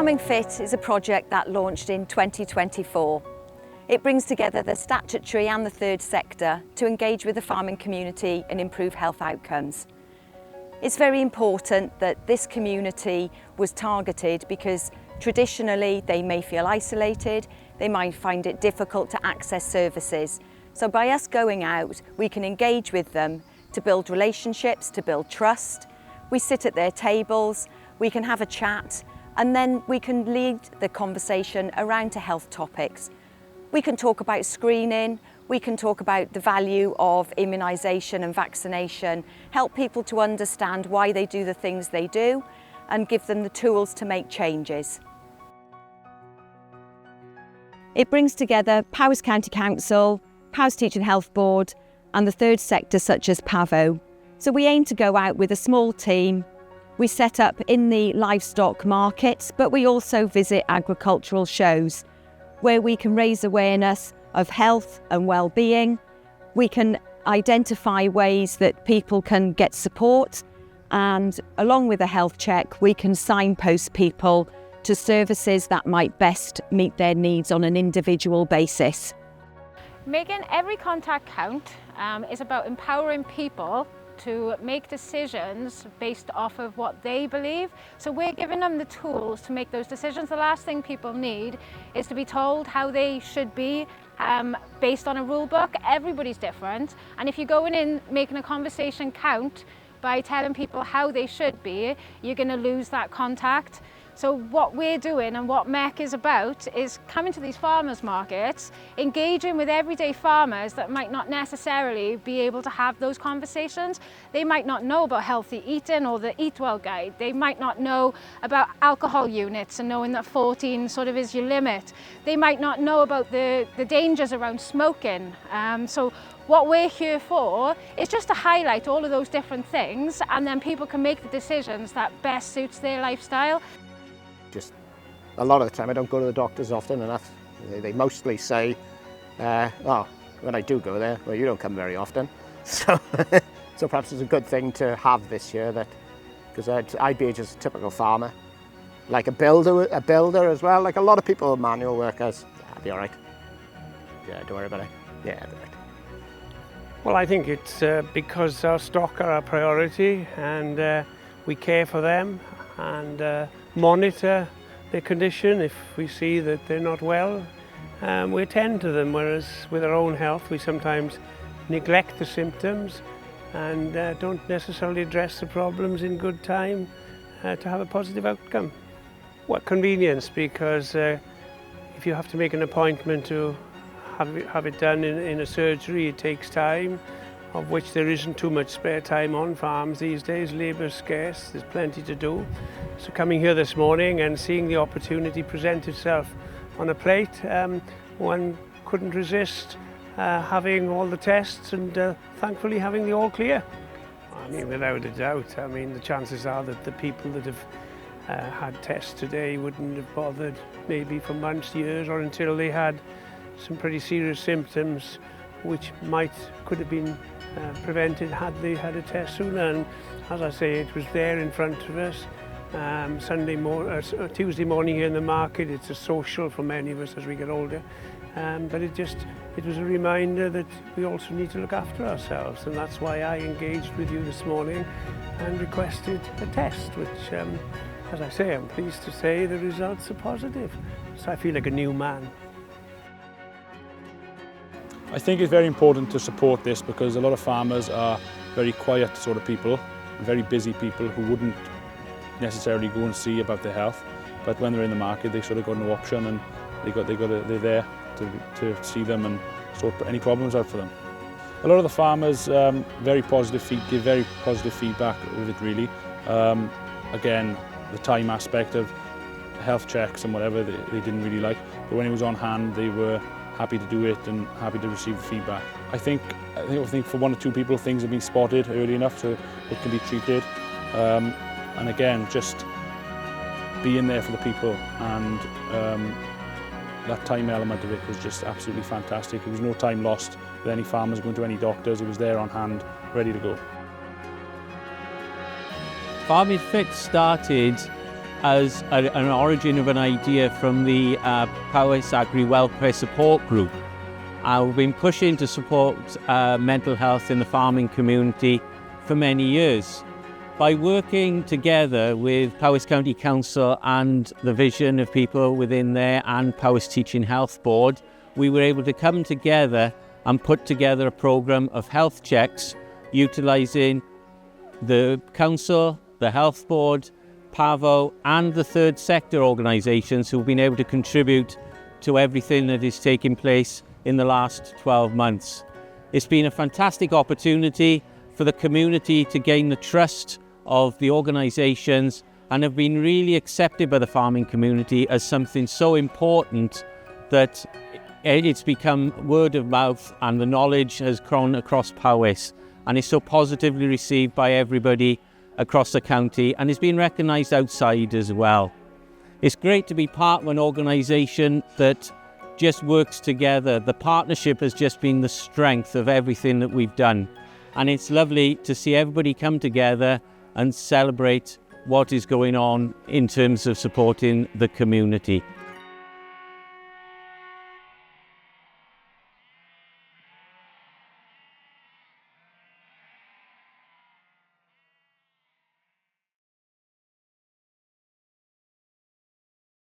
Mae Ffit is a project that launched in 2024. It brings together the statutory and the third sector to engage with the farming community and improve health outcomes. It's very important that this community was targeted because traditionally they may feel isolated, they might find it difficult to access services. So by us going out, we can engage with them to build relationships, to build trust. We sit at their tables, we can have a chat, and then we can lead the conversation around to health topics. We can talk about screening, we can talk about the value of immunisation and vaccination, help people to understand why they do the things they do, and give them the tools to make changes. It brings together Powys County Council, Powys Teaching Health Board, and the third sector such as PAVO. So we aim to go out with a small team. We set up in the livestock markets, but we also visit agricultural shows where we can raise awareness of health and well-being. We can identify ways that people can get support, and along with a health check, we can signpost people to services that might best meet their needs on an individual basis. Making every contact count is about empowering people to make decisions based off of what they believe. So we're giving them the tools to make those decisions. The last thing people need is to be told how they should be based on a rule book. Everybody's different. And if you're going in making a conversation count by telling people how they should be, you're going to lose that contact. So what we're doing and what MEC is about is coming to these farmers markets, engaging with everyday farmers that might not necessarily be able to have those conversations. They might not know about healthy eating or the Eat Well guide. They might not know about alcohol units and knowing that 14 sort of is your limit. They might not know about the dangers around smoking. So what we're here for is just to highlight all of those different things, and then people can make the decisions that best suits their lifestyle. Just a lot of the time I don't go to the doctors often enough. They mostly say, oh, when I do go there, well, you don't come very often. So, so perhaps it's a good thing to have this year, that because I'd be just a typical farmer, like a builder as well. Like a lot of people, manual workers, I'll be all right. Yeah, don't worry about it. Yeah, I'll be all right. Well, I think it's because our stock are our priority, and we care for them and monitor their condition. If we see that they're not well, we attend to them, whereas with our own health we sometimes neglect the symptoms and don't necessarily address the problems in good time to have a positive outcome. What convenience, because if you have to make an appointment to have it done in a surgery, it takes time, of which there isn't too much spare time on farms these days. Labour's scarce, there's plenty to do. So coming here this morning and seeing the opportunity present itself on a plate, one couldn't resist having all the tests and thankfully having the all clear. I mean, without a doubt, I mean, the chances are that the people that have had tests today wouldn't have bothered maybe for months, years, or until they had some pretty serious symptoms which could have been prevented had they had a test sooner. And as I say, it was there in front of us. Tuesday morning here in the market, it's a social for many of us as we get older. But it was a reminder that we also need to look after ourselves, and that's why I engaged with you this morning and requested a test, which, as I say, I'm pleased to say the results are positive. So I feel like a new man. I think it's very important to support this because a lot of farmers are very quiet sort of people, very busy people who wouldn't necessarily go and see about their health, but when they're in the market they sort of got no option, and they're there to see them and sort any problems out for them. A lot of the farmers give very positive feedback with it really. Again, the time aspect of health checks and whatever they didn't really like, but when it was on hand they were happy to do it and happy to receive the feedback. I think for one or two people things have been spotted early enough so it can be treated. And again, just being there for the people, and that time element of it was just absolutely fantastic. There was no time lost with any farmers going to any doctors. It was there on hand, ready to go. Mae Ffit started as an origin of an idea from the Powys Agri Welfare Support Group. We've been pushing to support mental health in the farming community for many years. By working together with Powys County Council and the vision of people within there and Powys Teaching Health Board, we were able to come together and put together a programme of health checks utilising the Council, the Health Board, PAVO and the third sector organisations who've been able to contribute to everything that is taking place in the last 12 months. It's been a fantastic opportunity for the community to gain the trust of the organisations and have been really accepted by the farming community as something so important that it's become word of mouth and the knowledge has grown across Powys and is so positively received by everybody across the county and is being recognised outside as well. It's great to be part of an organisation that just works together. The partnership has just been the strength of everything that we've done. And it's lovely to see everybody come together and celebrate what is going on in terms of supporting the community.